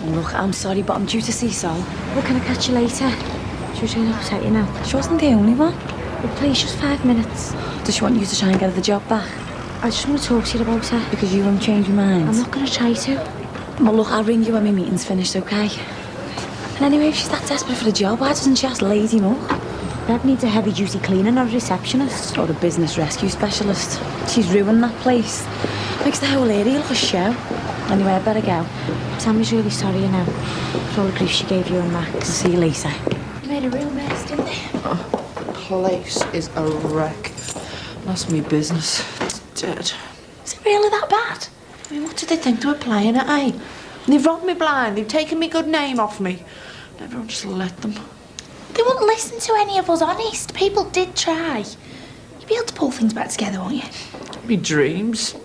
Oh, look, I'm sorry, but I'm due to see Sol. Well, can I catch you later? She was really upset, you know. She wasn't the only one. Well, please, just 5 minutes. Does she want you to try and get her the job back? I just want to talk to you about her. Because you won't change your mind? I'm not going to try to. Well, look, I'll ring you when my meeting's finished, okay? And anyway, if she's that desperate for the job, why doesn't she ask Lady Muck? Dad needs a heavy-duty cleaner, not a receptionist. Or a business rescue specialist. She's ruined that place. Makes the whole area look a show. Anyway, I better go. Tammy's really sorry, you know, for all the grief she gave you and Max. I'll see you later. You made a real mess, didn't they? Place is a wreck. That's me business. It's dead. Is it really that bad? I mean, what did they think they were playing at, eh? They've robbed me blind. They've taken me good name off me. And everyone just let them. They wouldn't listen to any of us, honest. People did try. You'll be able to pull things back together, won't you? Me dreams.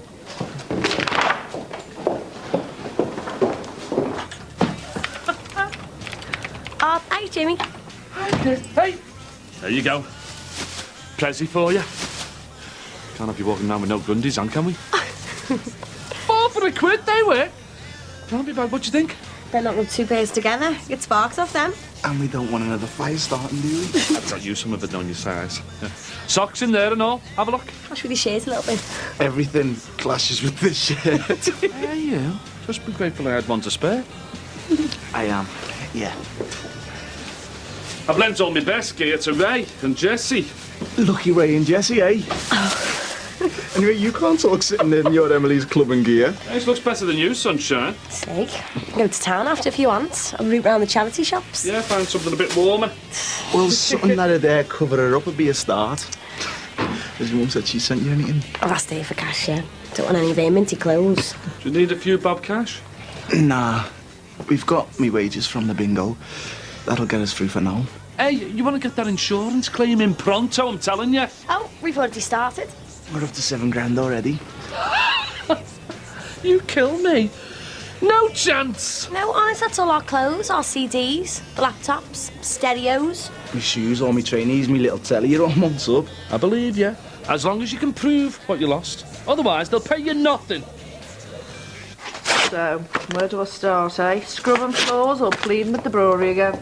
Oh, hi, Jimmy. Hey! There you go. Prezi for you. Can't have you walking around with no gundies on, can we? £4 they were. Can't be bad. What do you think? Better not rub two pairs together. Get sparks off them. And we don't want another fire starting, do we? I've got you some of it on your size. Yeah. Socks in there and all. Have a look. Wash with your shades a little bit. Everything clashes with this shirt. Yeah, you. Just be grateful I had one to spare. I am, yeah. I've lent all my best gear to Ray and Jessie. Lucky Ray and Jessie, eh? Anyway, you can't talk sitting in your Emily's club and gear. This looks better than you, sunshine. Sick. Go to town after if you want. I'll route round the charity shops. Yeah, find something a bit warmer. Well, something that'd cover her up would be a start. Has your mum said she sent you anything? I've asked her for cash, yeah. Don't want any of their minty clothes. Do you need a few bob cash? Nah. We've got me wages from the bingo. That'll get us through for now. Hey, you want to get that insurance claim in pronto, I'm telling you. Oh, we've already started. We're up to £7 already. You kill me. No chance. No, honest, that's all our clothes, our CDs, the laptops, stereos. Me shoes, all me trainees, me little telly, you're all months up. I believe you, as long as you can prove what you lost. Otherwise, they'll pay you nothing. So, where do I start, eh? Scrubbing floors or pleading with the brewery again?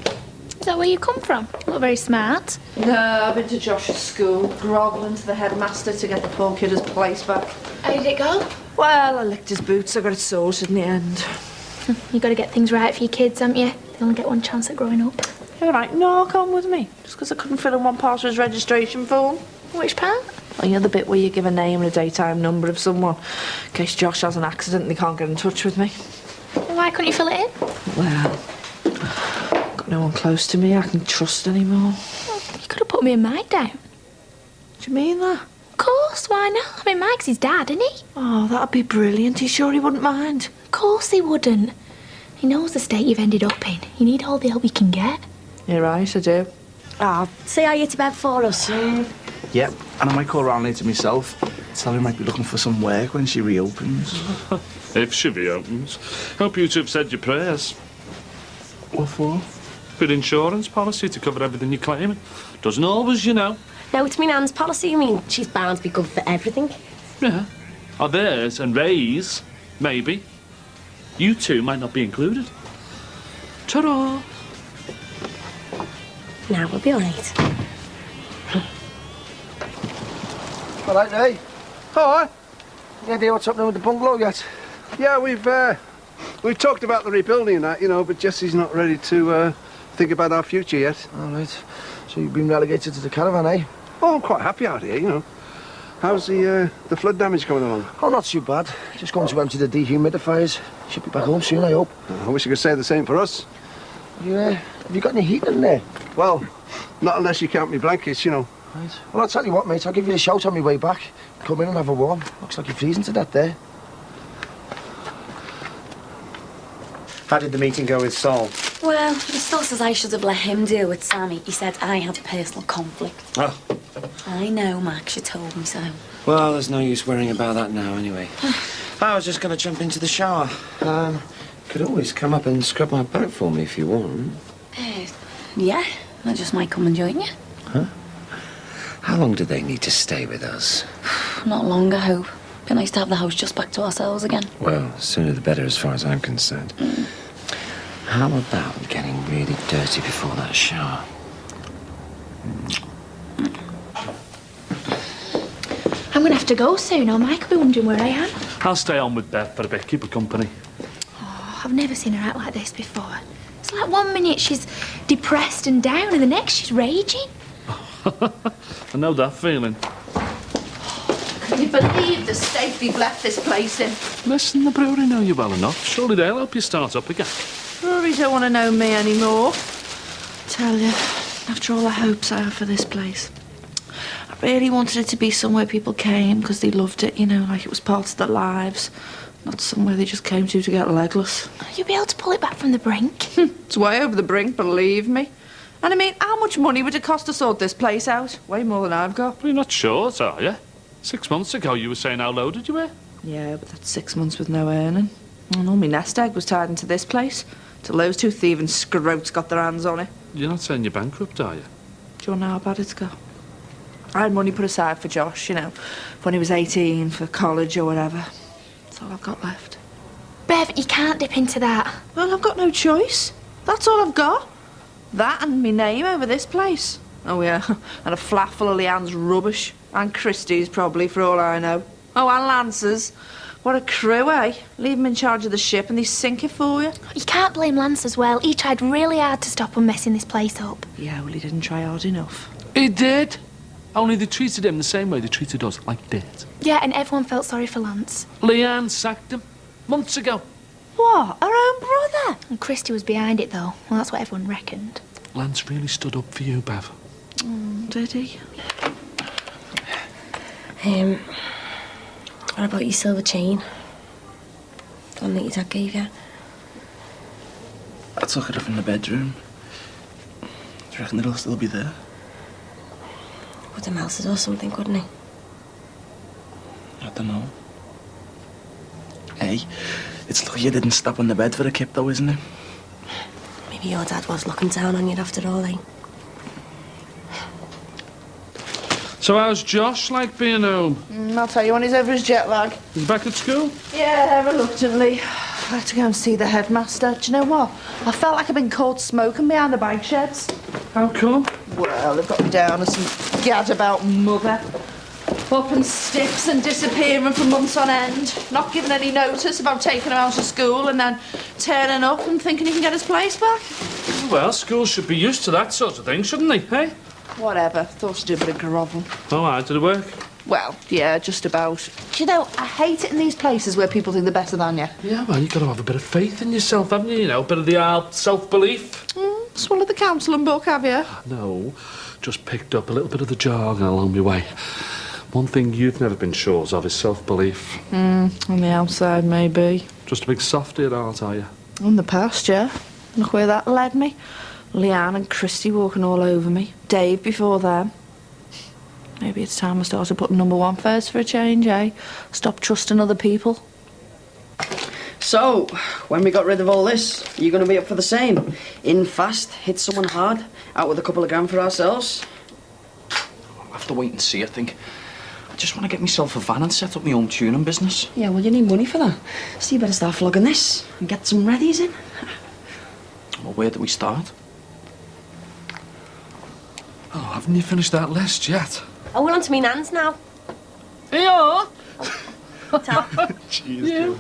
Is that where you come from? Not very smart. No, I've been to Josh's school, grovelling to the headmaster to get the poor kid his place back. How did it go? Well, I licked his boots, I got it sorted in the end. You got to get things right for your kids, haven't you? They only get one chance at growing up. All right, knock on with me. Just because I couldn't fill in one part of his registration form. Which part? Well, you know the bit where you give a name and a daytime number of someone in case Josh has an accident and they can't get in touch with me. Well, why couldn't you fill it in? Well, got no one close to me I can trust anymore. Well, you could have put me and Mike down. Do you mean that? Of course, why not? I mean, Mike's his dad, isn't he? Oh, that'd be brilliant. You sure he wouldn't mind? Of course he wouldn't. He knows the state you've ended up in. You need all the help you can get. You're right, I do. Oh, say hi to bed for us. Yep, and I might call round later myself. Tell her I might be looking for some work when she reopens. If she reopens. Hope you two have said your prayers. What for? Good insurance policy to cover everything you're claiming. Doesn't always, you know. No, it's me nan's policy. I mean, she's bound to be good for everything. Yeah. Are theirs and Ray's, maybe. You two might not be included. Ta-ra! Now we'll be all right. All right, eh? Hi. Any idea what's happening with the bungalow yet? Yeah, we've talked about the rebuilding and that, you know, but Jessie's not ready to think about our future yet. All right. So you've been relegated to the caravan, eh? Oh, I'm quite happy out here, you know. How's the flood damage coming along? Oh, not too bad. Just going to empty the dehumidifiers. Should be back home soon, I hope. I wish I could say the same for us. Have you got any heat in there? Well, not unless you count me blankets, you know. Right. Well, I'll tell you what, mate. I'll give you a shout on my way back. Come in and have a warm. Looks like you're freezing to death there. How did the meeting go with Sol? Well, he still says I should have let him deal with Sammy. He said I had a personal conflict. Oh. I know, Max, you told me so. Well, there's no use worrying about that now, anyway. I was just going to jump into the shower. Could always come up and scrub my boat for me if you want. Yeah, I just might come and join you. Huh? How long do they need to stay with us? Not long, I hope. Be nice to have the house just back to ourselves again. Well, sooner the better as far as I'm concerned. How about getting really dirty before that shower? I'm gonna have to go soon, or Mike will be wondering where I am. I'll stay on with Beth for a bit, keep her company. Oh, I've never seen her act like this before. It's like one minute she's depressed and down, and the next she's raging. I know that feeling. Can you believe the state we've left this place in? Listen, the brewery know you well enough. Surely they'll help you start up again. Rory don't want to know me anymore. Tell you, after all the hopes I had for this place, I really wanted it to be somewhere people came because they loved it, you know, like it was part of their lives, not somewhere they just came to get legless. You'll be able to pull it back from the brink. It's way over the brink, believe me. And I mean, how much money would it cost to sort this place out? Way more than I've got. Well, you're not short, are you? 6 months ago you were saying how loaded you were. Yeah, but that's 6 months with no earning. And all my nest egg was tied into this place till those two thieving scroats got their hands on it. You're not saying you're bankrupt, are you? Do you want to know how bad it's got? I had money put aside for Josh, you know, when he was 18, for college or whatever. That's all I've got left. Bev, you can't dip into that. Well, I've got no choice. That's all I've got. That and me name over this place. Oh, yeah, and a flat full of Leanne's rubbish. And Christie's, probably, for all I know. Oh, and Lance's. What a crew, eh? Leave them in charge of the ship and they sink it for you. You can't blame Lance as well. He tried really hard to stop them messing this place up. Yeah, well, he didn't try hard enough. He did. Only they treated him the same way they treated us, like dirt. Yeah, and everyone felt sorry for Lance. Leanne sacked him months ago. What? Her own brother? And Christie was behind it, though. Well, that's what everyone reckoned. Lance really stood up for you, Bev. Did he? What about your silver chain? The one that your dad gave you? I took it up in the bedroom. Do you reckon it'll still be there? Would have melted or something, couldn't he? I don't know. Hey, it's lucky you didn't stop on the bed for a kip, though, isn't it? Maybe your dad was looking down on you after all, eh? So how's Josh like being home? I'll tell you when he's over his jet lag. He's back at school? Yeah, reluctantly. I had to go and see the headmaster. Do you know what? I felt like I'd been caught smoking behind the bike sheds. How come? Well, they've got me down as some gad-about mother. Up in sticks and disappearing for months on end. Not giving any notice about taking him out of school and then turning up and thinking he can get his place back. Well, schools should be used to that sort of thing, shouldn't they, hey? Whatever. Thought I'd do a bit of grovel. Oh, how did it work? Well, yeah, just about. Do you know, I hate it in these places where people think they're better than you. Yeah, well, you've got to have a bit of faith in yourself, haven't you? You know, a bit of the self-belief. Swallowed the counselling book, have you? No, just picked up a little bit of the jargon along my way. One thing you've never been sure of is self-belief. On the outside, maybe. Just a big softy at heart, are you? In the past, yeah. Look where that led me. Leanne and Christie walking all over me. Dave before them. Maybe it's time I started putting number one first for a change, eh? Stop trusting other people. So, when we got rid of all this, are you going to be up for the same? In fast, hit someone hard, out with a couple of grand for ourselves? I'll have to wait and see, I think. I just want to get myself a van and set up my own tuning business. Yeah, well, you need money for that. So you better start flogging this and get some readies in. Well, where do we start? Oh, haven't you finished that list yet? Oh, we're on to me nans now. Yeah. Jeez,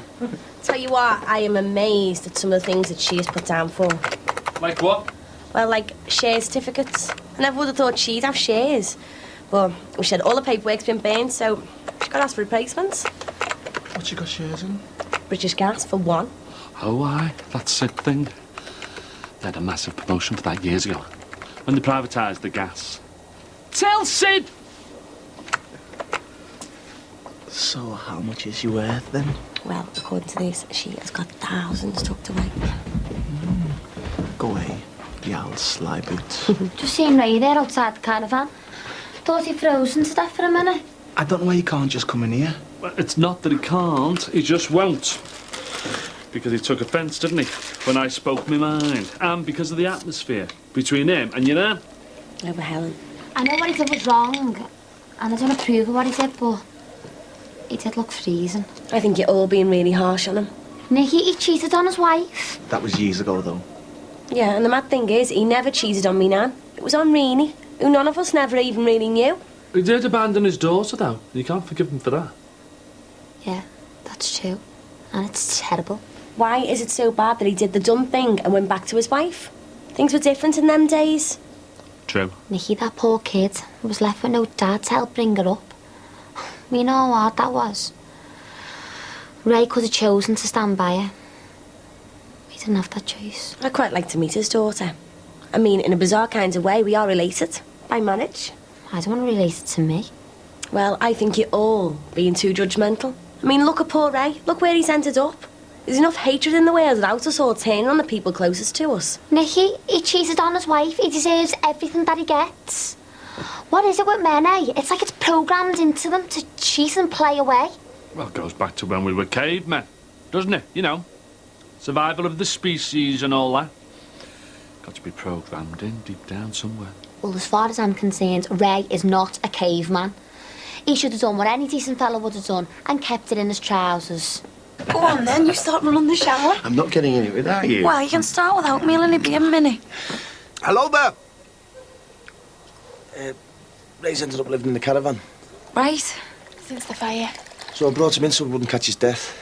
Tell you what, I am amazed at some of the things that she has put down for. Like what? Well, like share certificates. I never would have thought she'd have shares. But we said all the paperwork's been burned, so she's got to ask for replacements. What's you got shares in? British Gas for one. Oh, aye, that SID thing. They had a massive promotion for that years ago. When they privatised the gas. Tell Sid! So, how much is she worth, then? Well, according to this, she has got thousands tucked away. Go away, you old sly boot. Just seen Ray there outside the caravan. Thought he frozen to death for a minute. I don't know why you can't just come in here. Well, it's not that he can't, he just won't. Because he took offence, didn't he, when I spoke my mind. And because of the atmosphere between him and your nan. Over Helen. I know what he did was wrong, and I don't approve of what he did, but he did look freezing. I think you're all being really harsh on him. Nicky, he cheated on his wife. That was years ago, though. Yeah, and the mad thing is, he never cheated on me, Nan. It was on Reenie, who none of us never even really knew. He did abandon his daughter, though. You can't forgive him for that. Yeah, that's true. And it's terrible. Why is it so bad that he did the dumb thing and went back to his wife? Things were different in them days. True. Nicky, that poor kid, was left with no dad to help bring her up. We know how hard that was. Ray could have chosen to stand by her. He didn't have that choice. I'd quite like to meet his daughter. I mean, in a bizarre kind of way, we are related. By marriage. I don't want to relate it to me. Well, I think you're all being too judgmental. I mean, look at poor Ray. Look where he's ended up. There's enough hatred in the world without us all turning on the people closest to us. Nicky, he cheated on his wife. He deserves everything that he gets. What is it with men, eh? It's like it's programmed into them to cheat and play away. Well, it goes back to when we were cavemen, doesn't it? You know, survival of the species and all that. Got to be programmed in deep down somewhere. Well, as far as I'm concerned, Ray is not a caveman. He should have done what any decent fella would have done and kept it in his trousers. Go on then, you start running the shower. I'm not getting into it, are you? Well, you can start with oatmeal and it'll be a minute. Hello there. Ray's ended up living in the caravan. Right. Since the fire. So I brought him in so he wouldn't catch his death.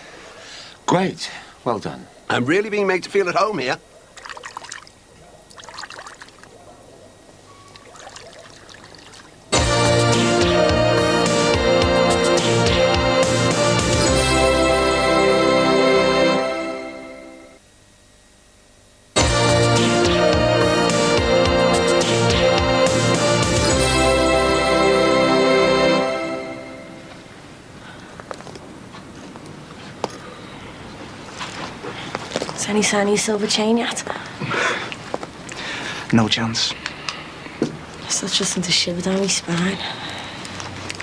Great. Well done. I'm really being made to feel at home here. Is any sign of your silver chain yet? No chance. It's just something to shiver down my spine.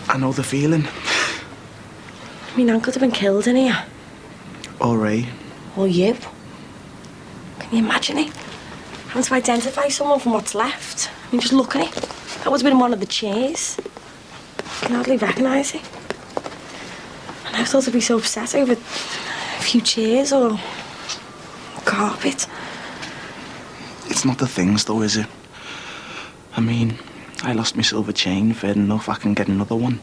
I know the feeling. I mean, Nan could have been killed in here. Or Ray. Or you. Can you imagine it? Having to identify someone from what's left. I mean, just look at it. That would have been one of the chairs. I can hardly recognise it. And I thought I'd be so upset over a few chairs or carpet. It's not the things, though, is it? I mean, I lost my silver chain. Fair enough, I can get another one.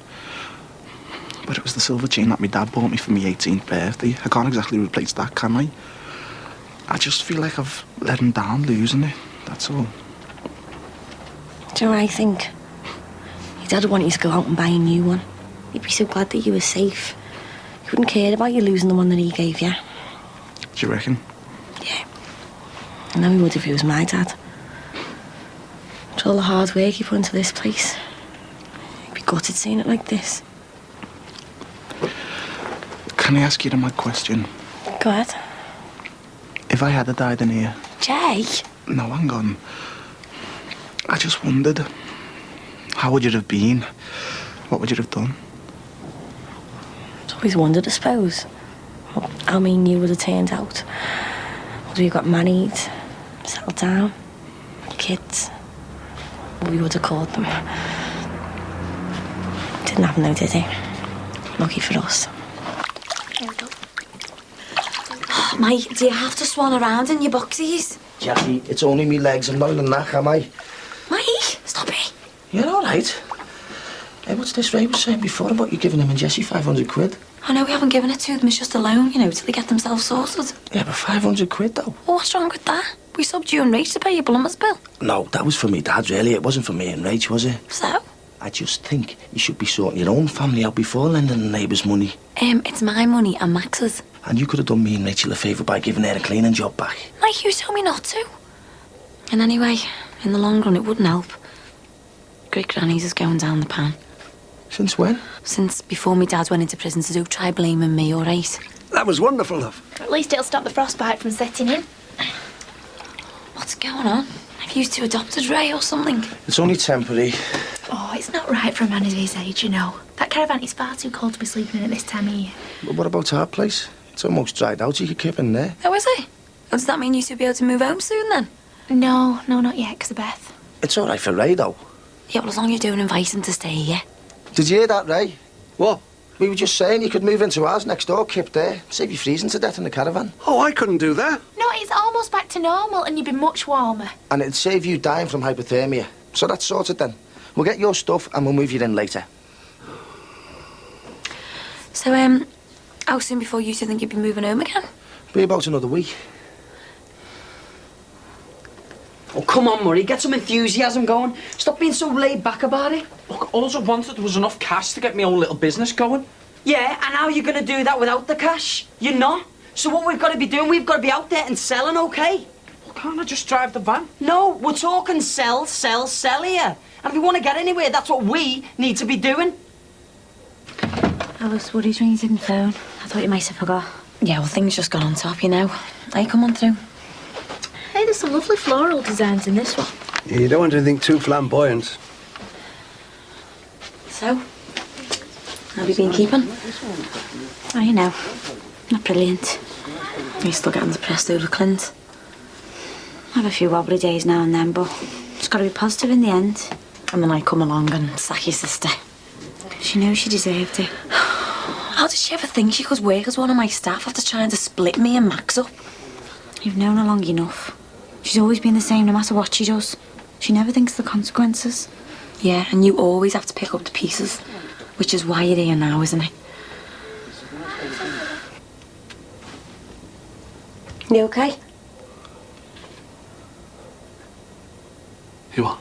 But it was the silver chain that my dad bought me for my 18th birthday. I can't exactly replace that, can I? I just feel like I've let him down losing it, that's all. Do you know what I think? Your dad would want you to go out and buy a new one. He'd be so glad that you were safe. He wouldn't care about you losing the one that he gave you. Do you reckon? Yeah. I know he would if he was my dad. After all the hard work he put into this place, he'd be gutted seeing it like this. Can I ask you a mad question? Go ahead. If I had died in here... Jay? No, hang on. I just wondered, how would you have been? What would you have done? I've always wondered, I suppose. How me and you would have turned out. Would we have got married, settled down, kids? What we would have called them. Didn't happen though, did it? Lucky for us. Oh, mate, do you have to swan around in your boxies? Jackie, it's only me legs. I'm not in a knack, am I? Mate, stop it. You're all right. Hey, what's this Ray was saying before about you giving him and Jessie 500 quid? I know we haven't given it to them, it's just a loan, you know, till they get themselves sorted. Yeah, but 500 quid, though. Well, what's wrong with that? We subbed you and Rach to pay your plumber's bill. No, that was for me dad, really. It wasn't for me and Rach, was it? So? I just think you should be sorting your own family out before lending the neighbours money. It's my money and Max's. And you could have done me and Rachel a favour by giving her a cleaning job back. Mike, you told me not to. And anyway, in the long run, it wouldn't help. Great Granny's is going down the pan. Since when? Since before my dad went into prison, so don't try blaming me, all right? That was wonderful, love. At least it'll stop the frostbite from setting in. What's going on? Have you two adopted Ray or something? It's only temporary. Oh, it's not right for a man of his age, you know. That caravan is far too cold to be sleeping in at this time of year. But what about our place? It's almost dried out. You could keep in there. Oh, is it? Oh, does that mean you two will be able to move home soon, then? No, not yet, because of Beth. It's all right for Ray, though. Yeah, well, as long as you don't invite him to stay here. Did you hear that, Ray? What? We were just saying you could move into ours next door, Kip there. Save you freezing to death in the caravan. Oh, I couldn't do that. No, it's almost back to normal and you'd be much warmer. And it'd save you dying from hypothermia. So that's sorted then. We'll get your stuff and we'll move you in later. So, how soon before you two think you'd be moving home again? Be about another week. Oh, come on, Murray, get some enthusiasm going. Stop being so laid back about it. Look, all I wanted was enough cash to get my own little business going. Yeah, and how are you going to do that without the cash? You're not. So what we've got to be doing, we've got to be out there and selling, OK? Well, can't I just drive the van? No, we're talking sell here. And if we want to get anywhere, that's what we need to be doing. I was worried when you didn't phone. I thought you might have forgot. Yeah, well, things just got on top, you know. Hey, come on through. Hey, there's some lovely floral designs in this one. Yeah, you don't want anything too flamboyant. So, how have you been keeping? Oh, you know, not brilliant. You're still getting depressed over Clint. I have a few wobbly days now and then, but it's got to be positive in the end. And then I come along and sack your sister. She knows she deserved it. How did she ever think she could work as one of my staff after trying to split me and Max up? You've known her long enough. She's always been the same no matter what she does. She never thinks the consequences. Yeah, and you always have to pick up the pieces. Which is why you're here now, isn't it? You okay? You what?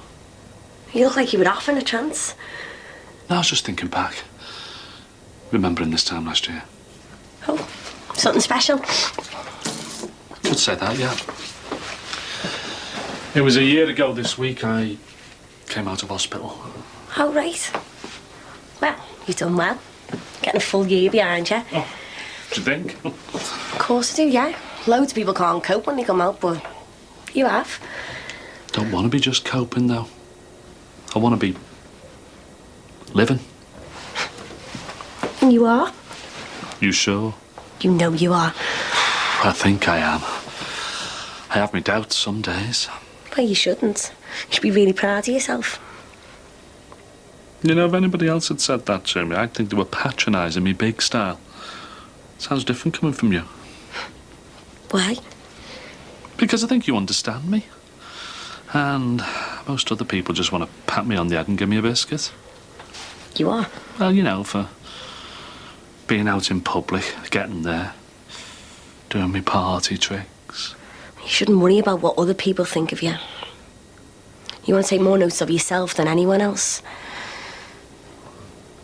You look like you were off in a trance. No, I was just thinking back. Remembering this time last year. Oh, something special? Could say that, yeah. It was a year ago this week I came out of hospital. Oh, right. Well, you've done well. Getting a full year behind you. Oh, do you think? Of course I do, yeah. Loads of people can't cope when they come out, but you have. Don't want to be just coping, though. I want to be living. And you are? You sure? You know you are. I think I am. I have my doubts some days. Well, you shouldn't. You should be really proud of yourself. You know, if anybody else had said that to me, I'd think they were patronising me big style. Sounds different coming from you. Why? Because I think you understand me. And most other people just want to pat me on the head and give me a biscuit. You are? Well, you know, for being out in public, getting there, doing me party tricks. You shouldn't worry about what other people think of you. You want to take more notice of yourself than anyone else.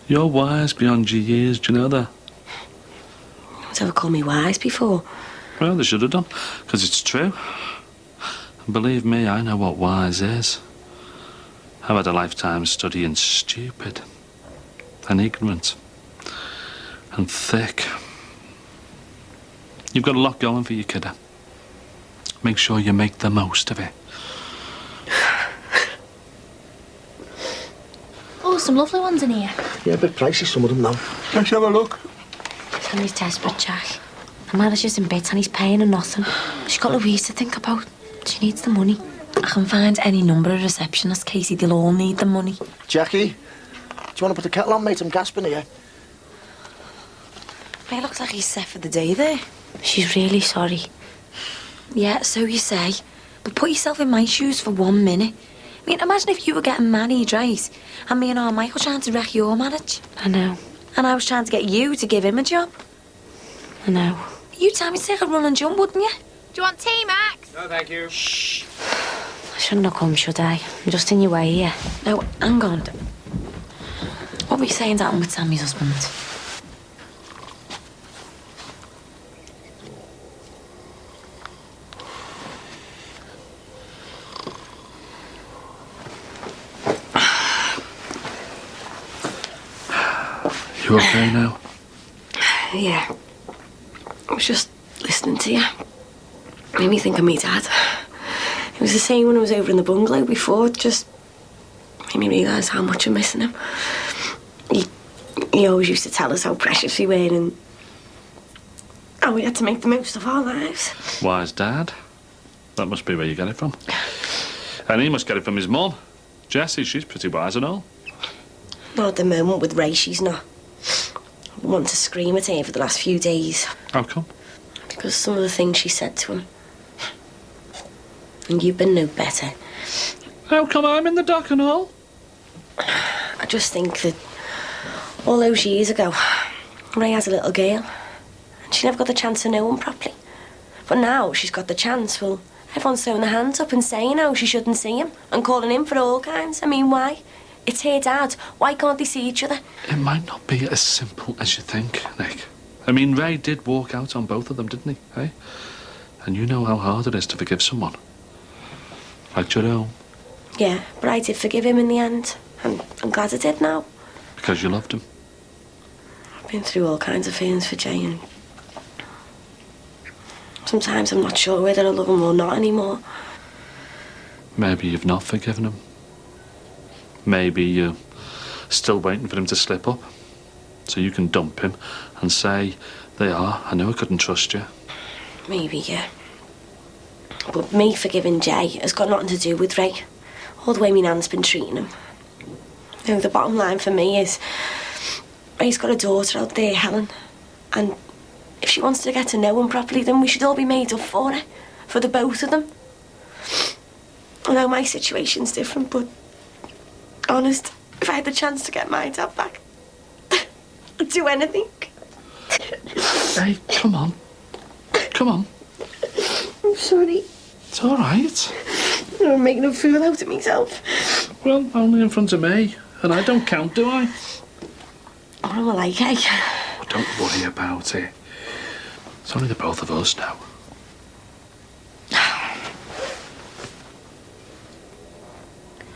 You're wise beyond your years, do you know that? No one's ever called me wise before. Well, they should have done, because it's true. And believe me, I know what wise is. I've had a lifetime studying stupid and ignorant and thick. You've got a lot going for you, kiddo. Make sure you make the most of it. Oh, some lovely ones in here. Yeah, a bit pricey, some of them now. Let's have a look. Sammy's desperate, Jack. The manager's in bits and he's paying her nothing. She's got Louise to think about. She needs the money. I can find any number of receptionists, Casey. They'll all need the money. Jackie, do you want to put the kettle on, mate? I'm gasping here. It looks like he's set for the day there. She's really sorry. Yeah, so you say. But put yourself in my shoes for 1 minute. I mean, imagine if you were getting married, right? And me and our Michael trying to wreck your marriage. I know. And I was trying to get you to give him a job. I know. You'd tell me to take a run and jump, wouldn't you? Do you want tea, Max? No, thank you. Shh. I shouldn't have come, should I? I'm just in your way here. No, hang on. What were you saying happened with Sammy's husband? You okay now? Yeah. I was just listening to you. Made me think of me dad. It was the same when I was over in the bungalow before. It just made me realise how much I'm missing him. He always used to tell us how precious we were and how we had to make the most of our lives. Wise dad. That must be where you get it from. And he must get it from his mum. Jessie, she's pretty wise and all. Not at the moment with Ray, she's not. wanting to scream at her for the last few days. How come? Because some of the things she said to him. And you've been no better. How come I'm in the dock and all? I just think that all those years ago, Ray had a little girl, and she never got the chance to know him properly. But now she's got the chance, well, everyone's throwing their hands up and saying how she shouldn't see him, and calling him for all kinds. I mean, why? It's her dad. Why can't they see each other? It might not be as simple as you think, Nick. I mean, Ray did walk out on both of them, didn't he? Eh? And you know how hard it is to forgive someone. Like Jerome. Yeah, but I did forgive him in the end. And I'm glad I did now. Because you loved him. I've been through all kinds of feelings for Jay, and sometimes I'm not sure whether I love him or not anymore. Maybe you've not forgiven him. Maybe you're still waiting for him to slip up. So you can dump him and say, I knew I couldn't trust you. Maybe, yeah. But me forgiving Jay has got nothing to do with Ray. All the way me nan's been treating him. You know, the bottom line for me is Ray's got a daughter out there, Helen. And if she wants to get to know him properly, then we should all be made up for her. For the both of them. I know my situation's different, but honest, if I had the chance to get my dad back, I'd do anything. Hey, come on. Come on. I'm sorry. It's all right. I'm making a fool out of myself. Well, only in front of me. And I don't count, do I? What am I like, eh? Oh, don't worry about it. It's only the both of us now.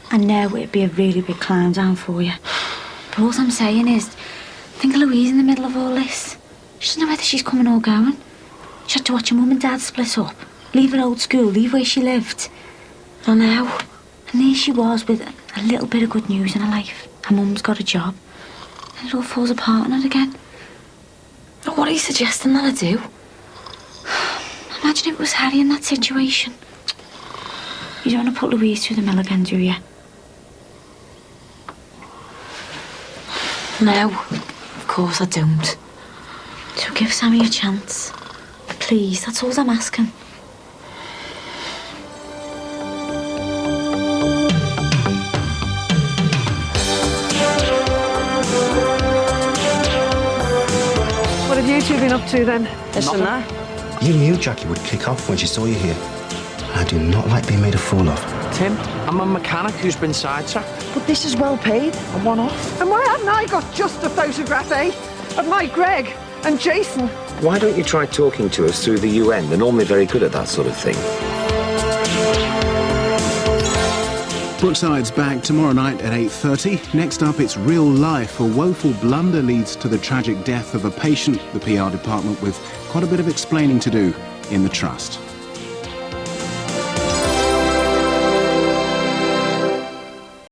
I know it'd be a really big climb down for you. But all I'm saying is, think of Louise in the middle of all this. She doesn't know whether she's coming or going. She had to watch her mum and dad split up, leave her old school, leave where she lived. I know. And there she was with a little bit of good news in her life. Her mum's got a job. And it all falls apart on her again. What are you suggesting that I do? Imagine if it was Harry in that situation. You don't want to put Louise through the mill again, do you? No, of course I don't. So give Sammy a chance. Please, that's all I'm asking. What have you two been up to then? This and that. You knew Jackie would kick off when she saw you here. I do not like being made a fool of. Tim, I'm a mechanic who's been sidetracked. But this is well paid. A one-off. And why haven't I got just a photograph, eh? Of my Greg and Jason. Why don't you try talking to us through the UN? They're normally very good at that sort of thing. Brookside's back tomorrow night at 8:30. Next up, it's Real Life. A woeful blunder leads to the tragic death of a patient. The PR department with quite a bit of explaining to do in the Trust.